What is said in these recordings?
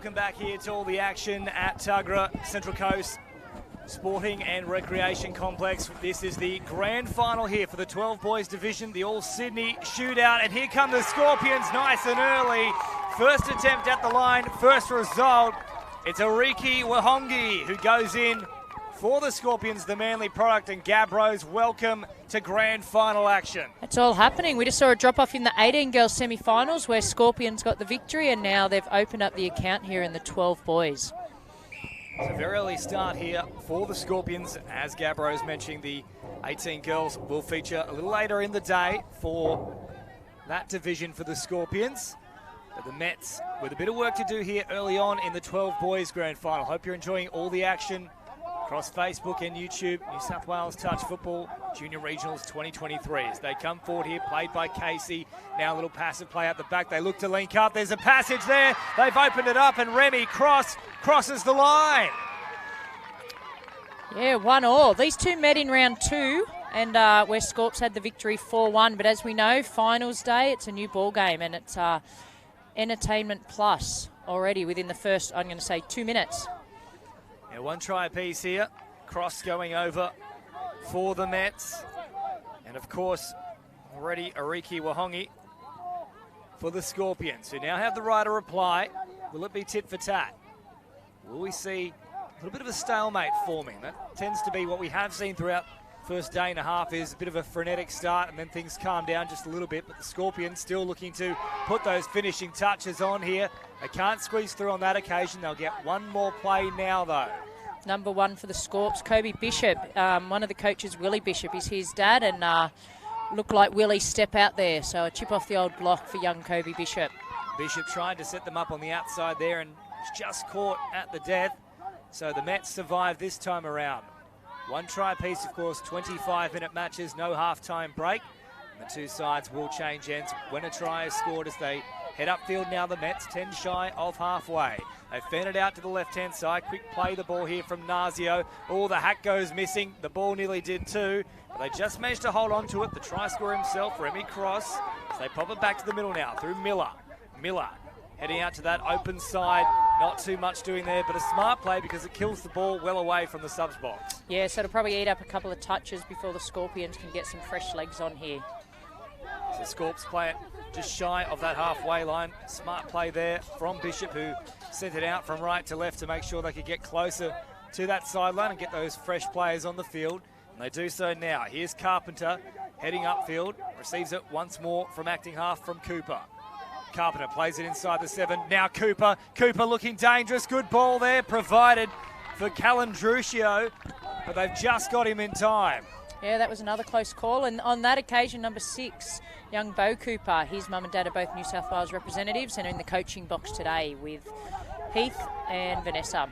Welcome back here to all the action at Tuggerah Central Coast Sporting and Recreation Complex. This is the grand final here for the 12 boys division, the All-Sydney shootout. And here come the Scorpions nice and early. First attempt at the line, first result. It's Ariki Wahongi who goes in for the Scorpions, the Manly product. And Gabros, welcome to grand final action. It's all happening. We just saw a drop-off in the 18 girls semi-finals where Scorpions got the victory, and now they've opened up the account here in the 12 boys. It's a very early start here for the Scorpions. As Gabros mentioning, the 18 girls will feature a little later in the day for that division for the Scorpions. But the Mets with a bit of work to do here early on in the 12 boys grand final. Hope you're enjoying all the action across Facebook and YouTube. New South Wales Touch Football Junior Regionals 2023 as they come forward here, played by Casey. Now a little passive play out the back. They look to link up. There's a passage there. They've opened it up, and Remy crosses the line. Yeah, 1-1. These two met in round 2, and where Scorps had the victory 4-1. But as we know, finals day, it's a new ball game, and it's entertainment plus already within the first, I'm going to say, 2 minutes. Yeah, one try apiece here. Cross going over for the Mets. And of course, already Ariki Wahongi for the Scorpions, who now have the right to reply. Will it be tit for tat? Will we see a little bit of a stalemate forming? That tends to be what we have seen throughout first day and a half, is a bit of a frenetic start and then things calm down just a little bit. But the Scorpions still looking to put those finishing touches on here. They can't squeeze through on that occasion. They'll get one more play now, though. Number 1 for the Scorps, Kobe Bishop. One of the coaches, Willie Bishop, is his dad, and looked like Willie step out there. So a chip off the old block for young Kobe Bishop. Bishop tried to set them up on the outside there and just caught at the death. So the Mets survive this time around. One try piece, of course, 25-minute matches, no half-time break. And the two sides will change ends when a try is scored as they head upfield now. The Mets 10 shy of halfway. They fan it out to the left-hand side. Quick play the ball here from Nazio. Oh, the hack goes missing. The ball nearly did too. But they just managed to hold on to it. The try scorer himself, Remy Cross. As they pop it back to the middle now through Miller. Miller heading out to that open side. Not too much doing there, but a smart play because it kills the ball well away from the subs box. Yeah, so it'll probably eat up a couple of touches before the Scorpions can get some fresh legs on here. So Scorps play it just shy of that halfway line. Smart play there from Bishop, who sent it out from right to left to make sure they could get closer to that sideline and get those fresh players on the field. And they do so now. Here's Carpenter heading upfield. Receives it once more from acting half from Cooper. Carpenter plays it inside the 7. Now Cooper. Cooper looking dangerous. Good ball there provided for Callan Druscio, but they've just got him in time. Yeah, that was another close call. And on that occasion, number 6, young Bo Cooper, his mum and dad are both New South Wales representatives and are in the coaching box today with Heath and Vanessa.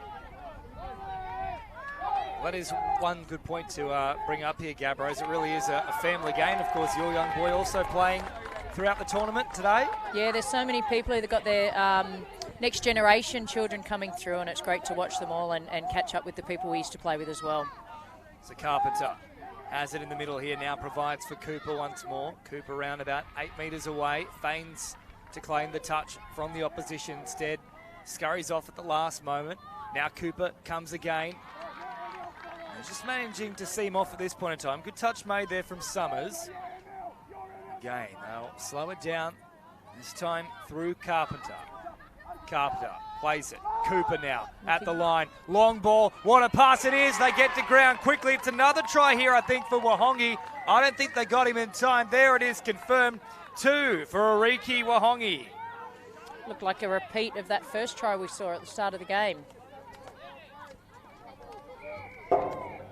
That is one good point to bring up here, Gabros. It really is a family game. Of course, your young boy also playing throughout the tournament today. Yeah, there's so many people who've got their next generation children coming through, and it's great to watch them all and catch up with the people we used to play with as well. So Carpenter has it in the middle here now, provides for Cooper once more. Cooper around about 8 metres away, feigns to claim the touch from the opposition instead. Scurries off at the last moment. Now Cooper comes again. He's just managing to see him off at this point in time. Good touch made there from Summers. Again, they'll slow it down. This time through Carpenter. Carpenter plays it. Cooper now at the line. Long ball. What a pass it is. They get to ground quickly. It's another try here, I think, for Wahongi. I don't think they got him in time. There it is, confirmed. 2 for Ariki Wahongi. Looked like a repeat of that first try we saw at the start of the game.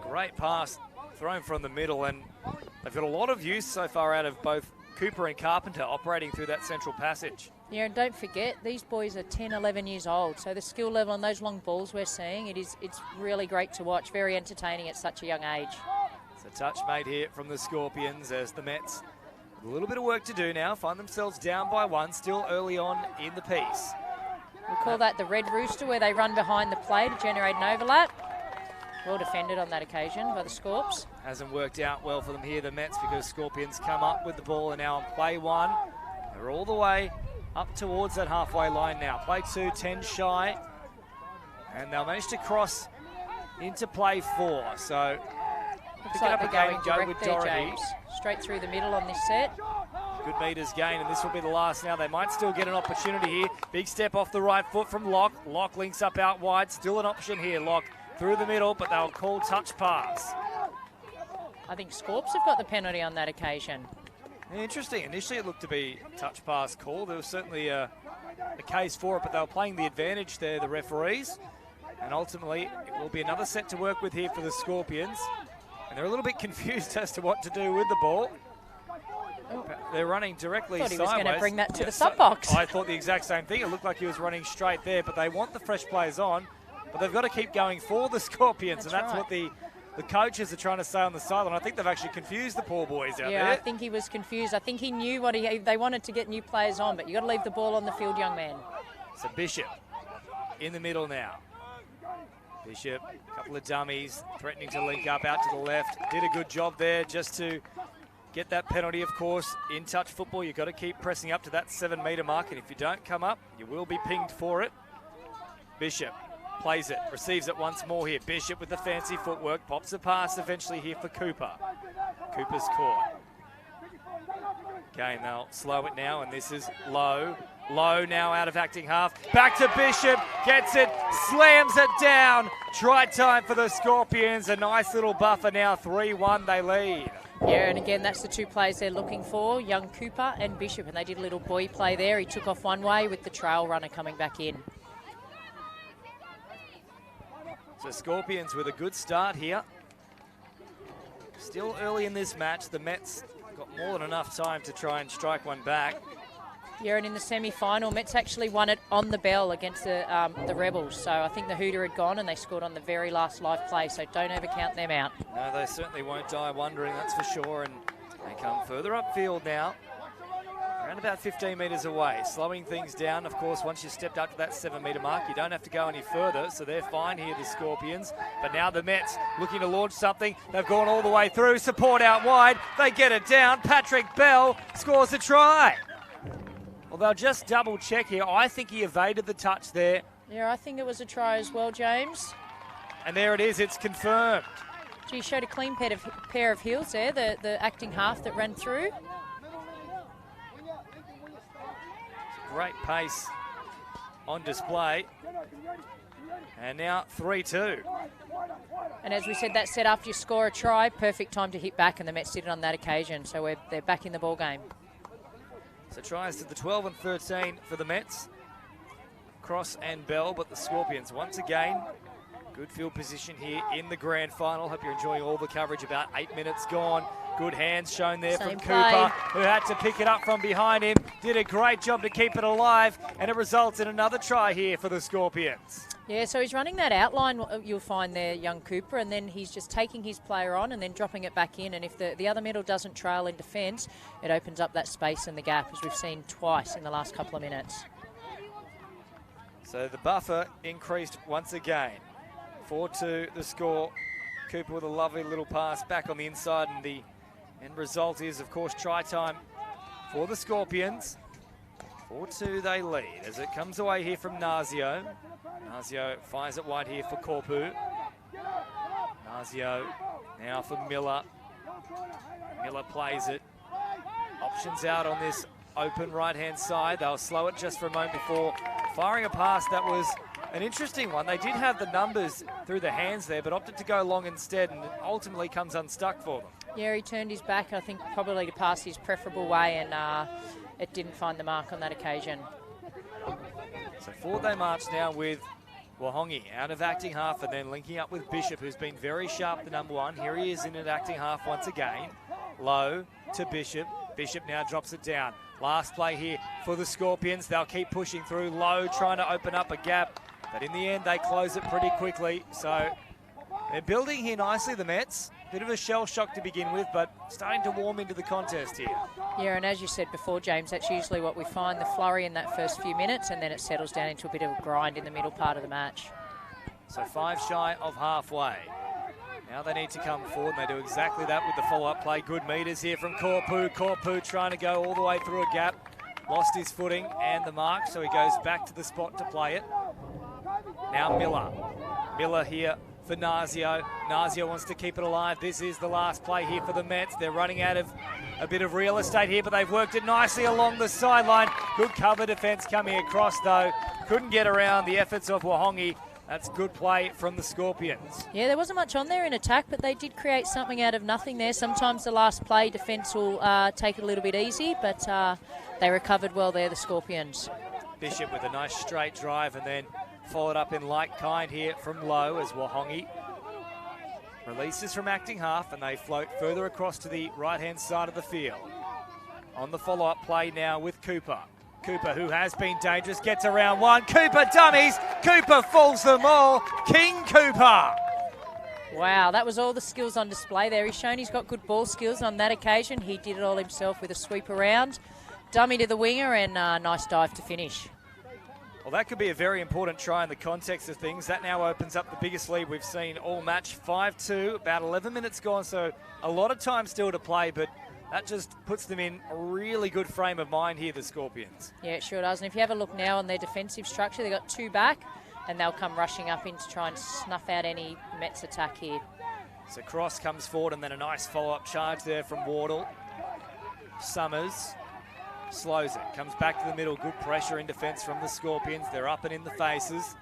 Great pass thrown from the middle, and they've got a lot of use so far out of both Cooper and Carpenter operating through that central passage. Yeah, and don't forget, these boys are 10, 11 years old, so the skill level on those long balls we're seeing, it's really great to watch, very entertaining at such a young age. It's a touch made here from the Scorpions as the Mets, with a little bit of work to do now, find themselves down by 1, still early on in the piece. We call that the Red Rooster, where they run behind the play to generate an overlap. Well defended on that occasion by the Scorps. Hasn't worked out well for them here, the Mets, because Scorpions come up with the ball and now on play 1. They're all the way up towards that halfway line now. Play 2, 10 shy And they'll manage to cross into play 4. So Looks pick it like up they're again going and go direct with there, Doherty. James. Straight through the middle on this set. Good meters gain, and this will be the last now. They might still get an opportunity here. Big step off the right foot from Locke. Locke links up out wide. Still an option here. Locke through the middle, but they'll call touch pass. I think Scorps have got the penalty on that occasion. Interesting. Initially it looked to be touch pass call. There was certainly a case for it, but they were playing the advantage there, the referees. And ultimately, it will be another set to work with here for the Scorpions. And they're a little bit confused as to what to do with the ball. Oh. They're running directly sideways. Thought he was going to bring that to the sub box. I thought the exact same thing. It looked like he was running straight there, but they want the fresh players on. But they've got to keep going for the Scorpions, and that's right. What the coaches are trying to say on the sideline. I think they've actually confused the poor boys out there. Yeah, I think he was confused. I think he knew what they wanted to get new players on, but you've got to leave the ball on the field, young man. So Bishop in the middle now. Bishop, a couple of dummies, threatening to link up out to the left. Did a good job there just to get that penalty, of course. In touch football, you've got to keep pressing up to that 7-metre mark, and if you don't come up, you will be pinged for it. Bishop plays it, receives it once more here. Bishop with the fancy footwork, pops a pass eventually here for Cooper. Cooper's caught. Again, they'll slow it now, and this is Lowe. Lowe now out of acting half. Back to Bishop, gets it, slams it down. Try time for the Scorpions. A nice little buffer now, 3-1 they lead. Yeah, and again, that's the two players they're looking for, young Cooper and Bishop, and they did a little boy play there. He took off one way with the trail runner coming back in. So Scorpions with a good start here. Still early in this match. The Mets got more than enough time to try and strike one back. Yeah, and in the semi-final, Mets actually won it on the bell against the Rebels. So I think the Hooter had gone and they scored on the very last live play, so don't ever count them out. No, they certainly won't die wondering, that's for sure. And they come further upfield now, around about 15 metres away. Slowing things down, of course, once you've stepped up to that 7-metre mark, you don't have to go any further, so they're fine here, the Scorpions. But now the Mets looking to launch something. They've gone all the way through, support out wide. They get it down. Patrick Bell scores a try. Well, they'll just double check here. I think he evaded the touch there. Yeah, I think it was a try as well, James. And there it is, it's confirmed. Gee, showed a clean pair of heels there, the acting half that ran through. Great pace on display. And now 3-2. And as we said, that set after you score a try, perfect time to hit back, and the Mets did it on that occasion. So they're back in the ball game. So tries to the 12 and 13 for the Mets. Cross and Bell, but the Scorpions once again. Good field position here in the grand final. Hope you're enjoying all the coverage. About 8 minutes gone. Good hands shown there from Cooper, who had to pick it up from behind him. Did a great job to keep it alive, and it results in another try here for the Scorpions. Yeah, so he's running that outline, you'll find there, young Cooper, and then he's just taking his player on and then dropping it back in. And if the other middle doesn't trail in defence, it opens up that space in the gap, as we've seen twice in the last couple of minutes. So the buffer increased once again. 4-2 the score. Cooper with a lovely little pass back on the inside, and the end result is, of course, try time for the Scorpions. 4-2 they lead as it comes away here from Nazio. Nazio fires it wide here for Korpu. Nazio now for Miller. Miller plays it. Options out on this open right-hand side. They'll slow it just for a moment before firing a pass that was an interesting one. They did have the numbers through the hands there, but opted to go long instead, and it ultimately comes unstuck for them. Yeah, he turned his back, I think, probably to pass his preferable way, and it didn't find the mark on that occasion. So forward they march now with Wahongi out of acting half and then linking up with Bishop, who's been very sharp, the number one. Here he is in an acting half once again. Low to Bishop. Bishop now drops it down. Last play here for the Scorpions. They'll keep pushing through. Low trying to open up a gap, but in the end they close it pretty quickly. So they're building here nicely, the Mets. Bit of a shell shock to begin with, but starting to warm into the contest here. Yeah, and as you said before, James, that's usually what we find, the flurry in that first few minutes, and then it settles down into a bit of a grind in the middle part of the match. So 5 shy of halfway. Now they need to come forward, and they do exactly that with the follow-up play. Good meters here from Korpu. Korpu trying to go all the way through a gap. Lost his footing and the mark, so he goes back to the spot to play it. Now Miller. Miller here for Nazio. Nazio wants to keep it alive. This is the last play here for the Mets. They're running out of a bit of real estate here, but they've worked it nicely along the sideline. Good cover defence coming across, though. Couldn't get around the efforts of Wahongi. That's good play from the Scorpions. Yeah, there wasn't much on there in attack, but they did create something out of nothing there. Sometimes the last play, defence will take it a little bit easy, but they recovered well there, the Scorpions. Bishop with a nice straight drive and then followed up in like kind here from Low as Wahongi releases from acting half and they float further across to the right-hand side of the field. On the follow-up play now with Cooper. Cooper, who has been dangerous, gets around one. Cooper dummies. Cooper fools them all. King Cooper. Wow, that was all the skills on display there. He's shown he's got good ball skills on that occasion. He did it all himself with a sweep around. Dummy to the winger and nice dive to finish. Well, that could be a very important try in the context of things. That now opens up the biggest lead we've seen all match, 5-2, about 11 minutes gone, so a lot of time still to play, but that just puts them in a really good frame of mind here, the Scorpions. Yeah, it sure does. And if you have a look now on their defensive structure, they've got two back, and they'll come rushing up in to try and snuff out any Mets attack here. So Cross comes forward, and then a nice follow-up charge there from Wardle. Summers slows it, comes back to the middle. Good pressure in defence from the Scorpions. They're up and in the faces.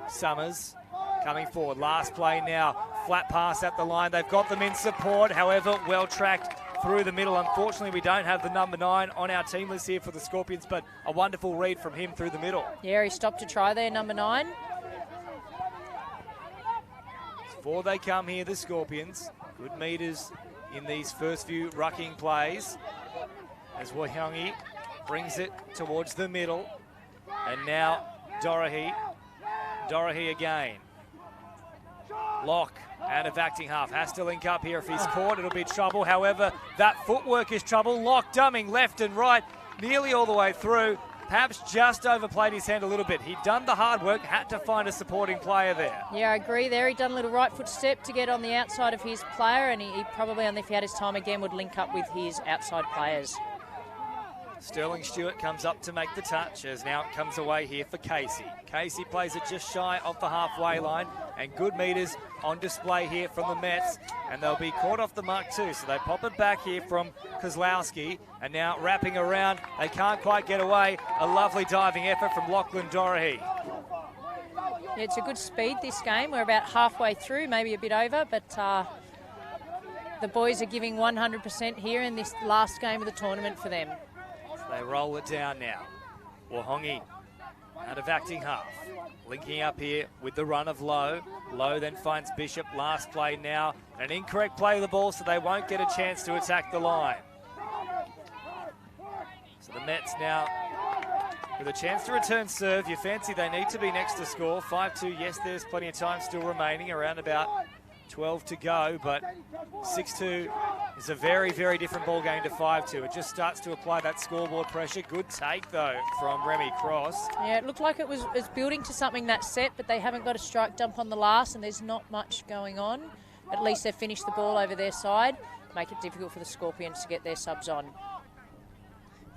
Summers coming forward. Last play now. Flat pass at the line. They've got them in support. However, well tracked through the middle. Unfortunately, we don't have the number 9 on our team list here for the Scorpions, but a wonderful read from him through the middle. Yeah, he stopped to try there, number 9. Before they come here, the Scorpions. Good meters in these first few rucking plays. As Wahongi brings it towards the middle. And now Dorohey. Dorohey again. Lock out of acting half. Has to link up here. If he's caught, it'll be trouble. However, that footwork is trouble. Lock dumbing left and right, nearly all the way through. Perhaps just overplayed his hand a little bit. He'd done the hard work, had to find a supporting player there. Yeah, I agree there. He'd done a little right foot step to get on the outside of his player, and he probably, if he had his time again, would link up with his outside players. Sterling Stewart comes up to make the touch as now it comes away here for Casey. Casey plays it just shy of the halfway line and good meters on display here from the Mets, and they'll be caught off the mark too. So they pop it back here from Kozlowski and now wrapping around. They can't quite get away. A lovely diving effort from Lachlan Dorohey. Yeah, it's a good speed this game. We're about halfway through, maybe a bit over, but the boys are giving 100% here in this last game of the tournament for them. They roll it down now. Wahongi out of acting half. Linking up here with the run of Lowe. Lowe then finds Bishop. Last play now. An incorrect play of the ball, so they won't get a chance to attack the line. So the Mets now with a chance to return serve. You fancy they need to be next to score. 5-2, yes, there's plenty of time still remaining. Around about 12 to go, but 6-2 is a very, very different ball game to 5-2. It just starts to apply that scoreboard pressure. Good take, though, from Remy Cross. Yeah, it looked like it was building to something that set, but they haven't got a strike dump on the last, and there's not much going on. At least they've finished the ball over their side. Make it difficult for the Scorpions to get their subs on.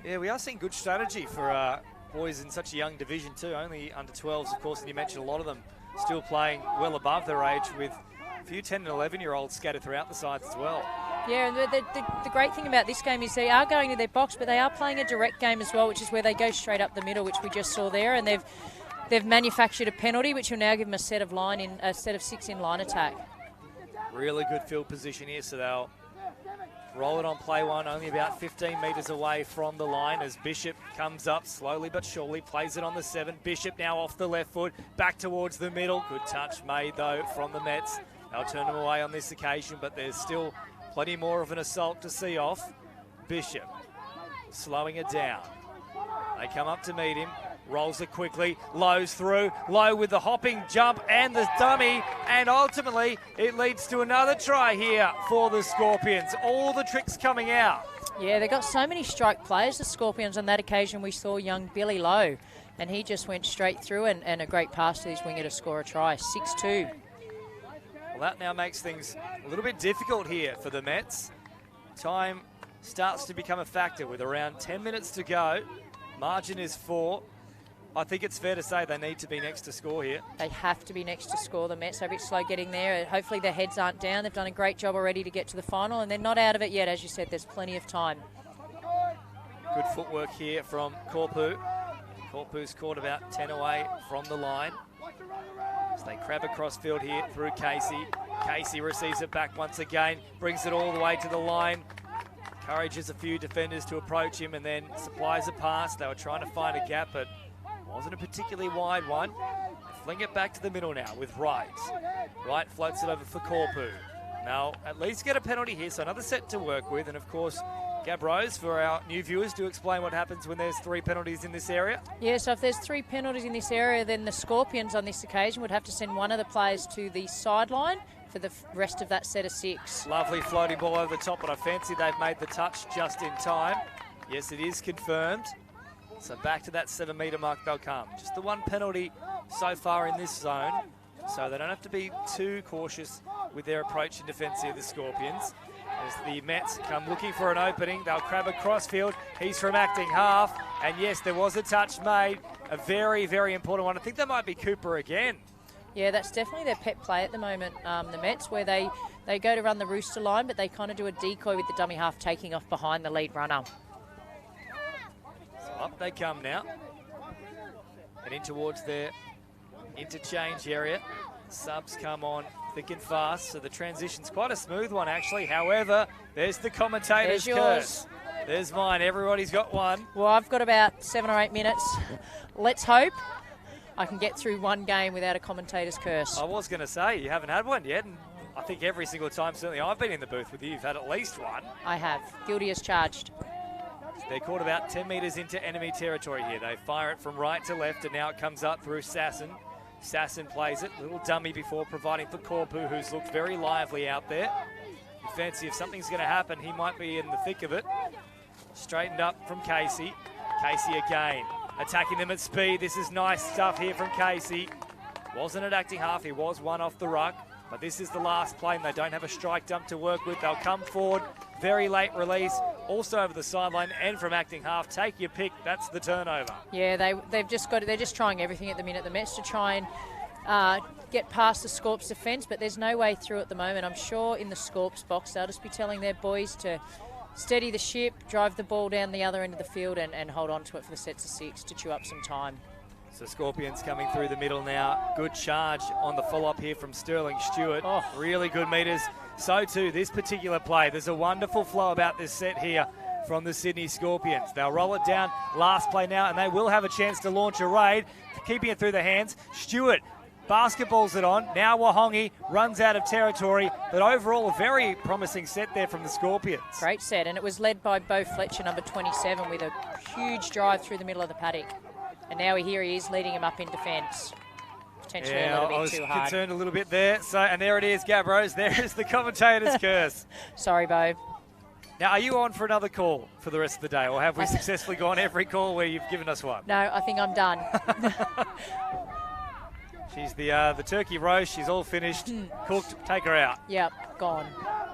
Yeah, we are seeing good strategy for boys in such a young division, too. Only under 12s, of course, and you mentioned a lot of them still playing well above their age with a few 10 and 11-year-olds scattered throughout the sides as well. Yeah, and the great thing about this game is they are going to their box, but they are playing a direct game as well, which is where they go straight up the middle, which we just saw there, and they've manufactured a penalty, which will now give them a set of 6 in line attack. Really good field position here, so they'll roll it on play one, only about 15 metres away from the line as Bishop comes up slowly but surely, plays it on the 7. Bishop now off the left foot, back towards the middle. Good touch made, though, from the Mets. They'll turn them away on this occasion, but there's still plenty more of an assault to see off. Bishop slowing it down. They come up to meet him. Rolls it quickly. Lowe's through. Lowe with the hopping jump and the dummy. And ultimately, it leads to another try here for the Scorpions. All the tricks coming out. Yeah, they've got so many strike players, the Scorpions. On that occasion, we saw young Billy Lowe. And he just went straight through and a great pass to his winger to score a try. 6-2. Well, that now makes things a little bit difficult here for the Mets. Time starts to become a factor with around 10 minutes to go. Margin is 4. I think it's fair to say they need to be next to score here. They have to be next to score. The Mets are a bit slow getting there. Hopefully their heads aren't down. They've done a great job already to get to the final, and they're not out of it yet. As you said, there's plenty of time. Good footwork here from Korpu. Korpu's caught about 10 away from the line. As they crab across field here through Casey. Casey receives it back once again, brings it all the way to the line. Encourages a few defenders to approach him and then supplies a pass. They were trying to find a gap, but wasn't a particularly wide one. Fling it back to the middle now with Wright. Wright floats it over for Korpu. Now, at least get a penalty here, so another set to work with. And of course, Gab Rose, for our new viewers, do explain what happens when there's 3 penalties in this area. Yeah, so if there's 3 penalties in this area, then the Scorpions on this occasion would have to send one of the players to the sideline for the rest of that set of 6. Lovely floating ball over the top, but I fancy they've made the touch just in time. Yes, it is confirmed. So back to that 7-metre mark they'll come. Just the one penalty so far in this zone, so they don't have to be too cautious with their approach in defence here, the Scorpions. As the Mets come looking for an opening, they'll crab across field. He's from acting half, and yes, there was a touch made, a very, very important one. I think that might be Cooper again. Yeah, that's definitely their pet play at the moment, the Mets, where they go to run the rooster line, but they kind of do a decoy with the dummy half taking off behind the lead runner. So up they come now. And in towards their interchange area. Subs come on thick and fast, so the transition's quite a smooth one, actually. However, there's the commentator's curse. There's mine. Everybody's got one. Well, I've got about 7 or 8 minutes. Let's hope I can get through one game without a commentator's curse. I was going to say, you haven't had one yet, and I think every single time, certainly I've been in the booth with you, you've had at least one. I have. Guilty as charged. They're caught about 10 metres into enemy territory here. They fire it from right to left, and now it comes up through Sasson. Sasson plays it, little dummy before providing for Korpu, who's looked very lively out there. You fancy if something's going to happen, he might be in the thick of it. Straightened up from Casey. Casey again, attacking them at speed. This is nice stuff here from Casey. Wasn't at acting half, he was one off the ruck. But this is the last play, and they don't have a strike dump to work with. They'll come forward, very late release, also over the sideline and from acting half. Take your pick, that's the turnover. Yeah, they're just trying everything at the minute, the Mets, to try and get past the Scorps defence, but there's no way through at the moment. I'm sure in the Scorps box they'll just be telling their boys to steady the ship, drive the ball down the other end of the field and hold on to it for the sets of 6 to chew up some time. So Scorpions coming through the middle now. Good charge on the follow-up here from Sterling Stewart. Oh, really good meters. So too, this particular play. There's a wonderful flow about this set here from the Sydney Scorpions. They'll roll it down. Last play now, and they will have a chance to launch a raid. Keeping it through the hands. Stewart basketballs it on. Now Wahongi runs out of territory. But overall, a very promising set there from the Scorpions. Great set, and it was led by Beau Fletcher, number 27, with a huge drive through the middle of the paddock. And now here he is leading him up in defence. Potentially a little bit too hard. I was concerned a little bit there. So, and there it is, Gab Rose. There is the commentator's curse. Sorry, Beau. Now, are you on for another call for the rest of the day, or have we successfully gone every call where you've given us one? No, I think I'm done. She's the turkey roast. She's all finished, cooked. Take her out. Yep, gone.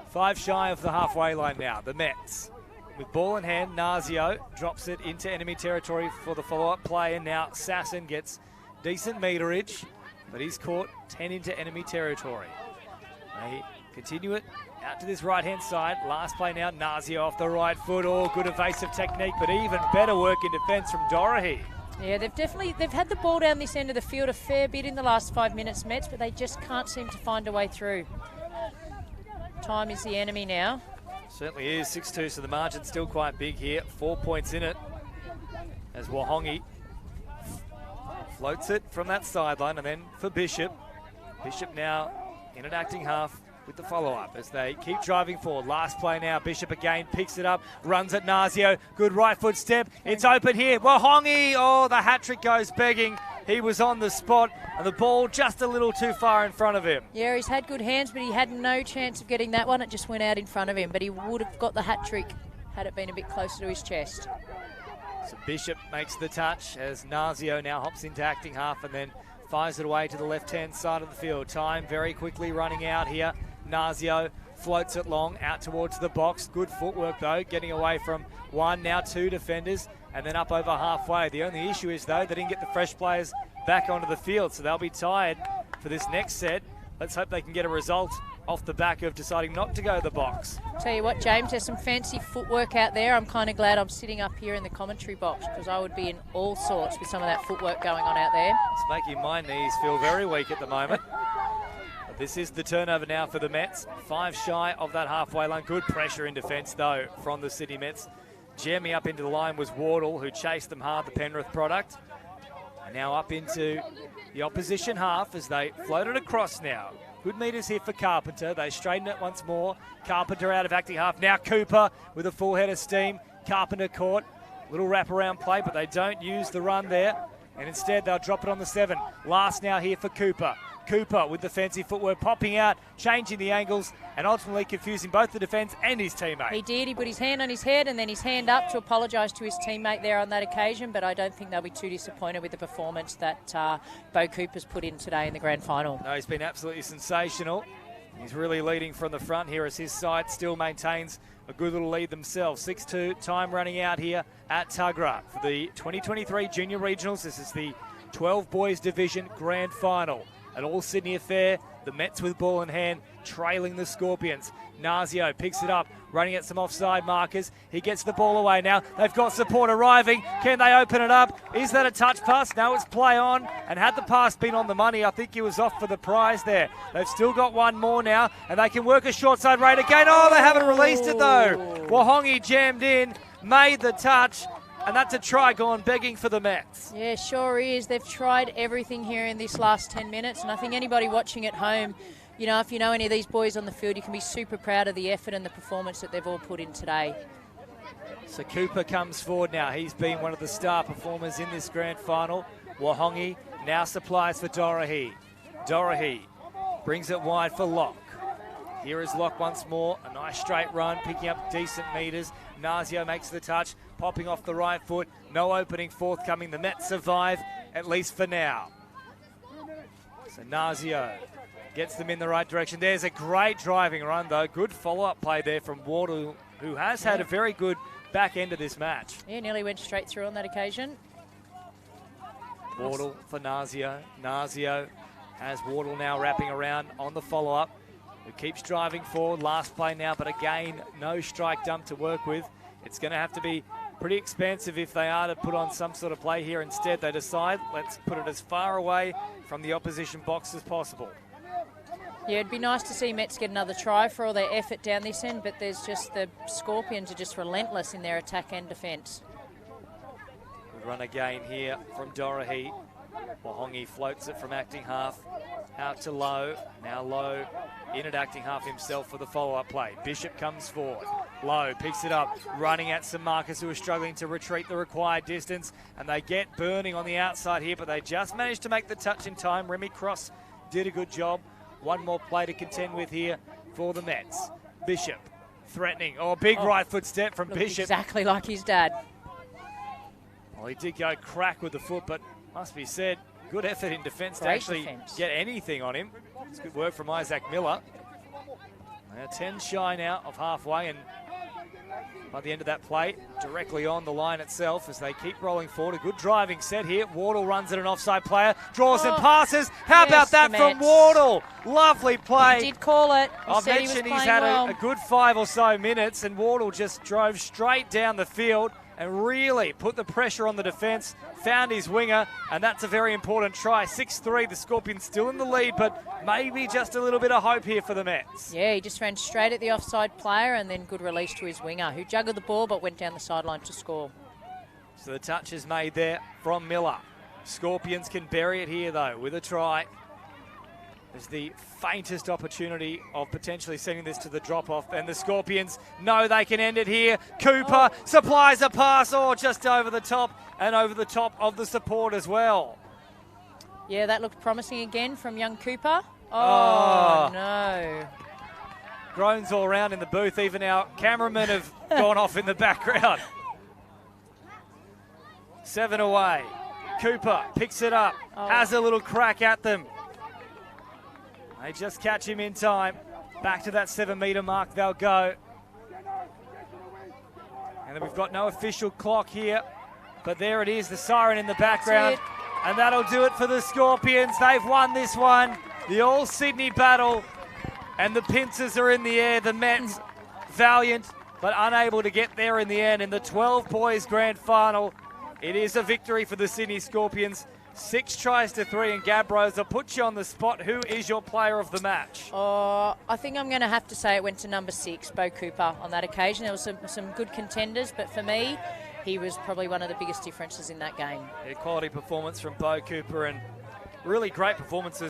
5 shy of the halfway line now, the Mets. With ball in hand, Nazio drops it into enemy territory for the follow-up play, and now Sasson gets decent meterage, but he's caught 10 into enemy territory. They continue it out to this right-hand side. Last play now, Nazio off the right foot. Oh, good evasive technique, but even better work in defence from Dorahy. Yeah, they've had the ball down this end of the field a fair bit in the last 5 minutes, Mets, but they just can't seem to find a way through. Time is the enemy now. Certainly is, 6-2, so the margin's still quite big here. 4 points in it as Wahongi floats it from that sideline, and then for Bishop. Bishop now in an acting half with the follow-up as they keep driving forward. Last play now, Bishop again picks it up, runs at Nazio. Good right foot step. It's open here. Wahongi, oh, the hat-trick goes begging. He was on the spot, and the ball just a little too far in front of him. Yeah, he's had good hands, but he had no chance of getting that one. It just went out in front of him, but he would have got the hat-trick had it been a bit closer to his chest. So Bishop makes the touch as Nazio now hops into acting half and then fires it away to the left-hand side of the field. Time very quickly running out here. Nazio floats it long out towards the box. Good footwork, though, getting away from one, now 2 defenders. and then up over halfway. The only issue is, though, they didn't get the fresh players back onto the field, so they'll be tired for this next set. Let's hope they can get a result off the back of deciding not to go to the box. Tell you what, James, there's some fancy footwork out there. I'm kind of glad I'm sitting up here in the commentary box because I would be in all sorts with some of that footwork going on out there. It's making my knees feel very weak at the moment. But this is the turnover now for the Mets. 5 shy of that halfway line. Good pressure in defence, though, from the Sydney Mets. Jamming up into the line was Wardle, who chased them hard, the Penrith product. And now up into the opposition half as they float it across now. Good meters here for Carpenter. They straighten it once more. Carpenter out of acting half. Now Cooper with a full head of steam. Carpenter caught. Little wraparound play, but they don't use the run there. And instead they'll drop it on the 7. Last now here for Cooper. Cooper with the fancy footwork, popping out, changing the angles, and ultimately confusing both the defence and his teammate. He did. He put his hand on his head and then his hand up to apologise to his teammate there on that occasion, but I don't think they'll be too disappointed with the performance that Bo Cooper's put in today in the grand final. No, he's been absolutely sensational. He's really leading from the front here as his side still maintains a good little lead themselves. 6-2, time running out here at Tuggerah for the 2023 Junior Regionals. This is the 12 Boys Division Grand Final. An all-Sydney affair. The Mets with ball in hand, trailing the Scorpions. Nazio picks it up, running at some offside markers. He gets the ball away now. They've got support arriving. Can they open it up? Is that a touch pass? No, it's play on. And had the pass been on the money, I think he was off for the prize there. They've still got one more now, and they can work a short side raid again. Oh, they haven't released it though. Wahongi jammed in, made the touch. And that's a try gone begging for the Mets. Yeah, sure is. They've tried everything here in this last 10 minutes. And I think anybody watching at home, you know, if you know any of these boys on the field, you can be super proud of the effort and the performance that they've all put in today. So Cooper comes forward now. He's been one of the star performers in this grand final. Wahongi now supplies for Dorohee. Dorohee brings it wide for Locke. Here is Locke once more. A nice straight run, picking up decent meters. Nazio makes the touch, popping off the right foot. No opening forthcoming. The Mets survive, at least for now. So Nazio gets them in the right direction. There's a great driving run, though. Good follow-up play there from Wardle, who has had a very good back end of this match. Yeah, nearly went straight through on that occasion. Wardle for Nazio. Nazio has Wardle now wrapping around on the follow-up. Who keeps driving forward. Last play now, but again, no strike dump to work with. It's going to have to be pretty expensive if they are to put on some sort of play here. Instead, they decide, let's put it as far away from the opposition box as possible. Yeah, it'd be nice to see Mets get another try for all their effort down this end, but there's just the Scorpions are just relentless in their attack and defence. Good run again here from Dorohee. Wahongi floats it from acting half out to Lowe. Now Lowe in at acting half himself for the follow-up play. Bishop comes forward. Lowe picks it up, running at some markers who are struggling to retreat the required distance, and they get burning on the outside here, but they just managed to make the touch in time. Remy Cross did a good job. One more play to contend with here for the Mets. Bishop threatening. Oh, big right foot step from Bishop. Exactly like his dad. Well, he did go crack with the foot, but must be said, good effort in defence to actually get anything on him. It's good work from Isaac Miller. They're 10 shy now of halfway, and by the end of that play, directly on the line itself as they keep rolling forward. A good driving set here. Wardle runs at an offside player, draws and passes. How about that from Wardle? Lovely play. He did call it. I've mentioned he's had a good 5 or so minutes, and Wardle just drove straight down the field and really put the pressure on the defence, found his winger, and that's a very important try. 6-3, the Scorpions still in the lead, but maybe just a little bit of hope here for the Mets. Yeah, he just ran straight at the offside player and then good release to his winger, who juggled the ball but went down the sideline to score. So the touch is made there from Miller. Scorpions can bury it here, though, with a try. There's the faintest opportunity of potentially sending this to the drop-off, and the Scorpions know they can end it here. Cooper supplies a pass, just over the top, and over the top of the support as well. Yeah, that looked promising again from young Cooper. Oh, no. Groans all around in the booth. Even our cameramen have gone off in the background. 7 away. Cooper picks it up, has a little crack at them. They just catch him in time. Back to that 7-metre mark they'll go. And then we've got no official clock here But there it is, the siren in the background. And that'll do it for the Scorpions. They've won this one. The All-Sydney battle. And the pincers are in the air. The Mets, valiant, but unable to get there in the end. In the 12 boys grand final, it is a victory for the Sydney Scorpions. 6 tries to 3, and Gabros, I'll put you on the spot. Who is your player of the match? Oh, I think I'm going to have to say it went to number 6, Bo Cooper, on that occasion. There was some good contenders, but for me, he was probably one of the biggest differences in that game. Yeah, quality performance from Bo Cooper, and really great performances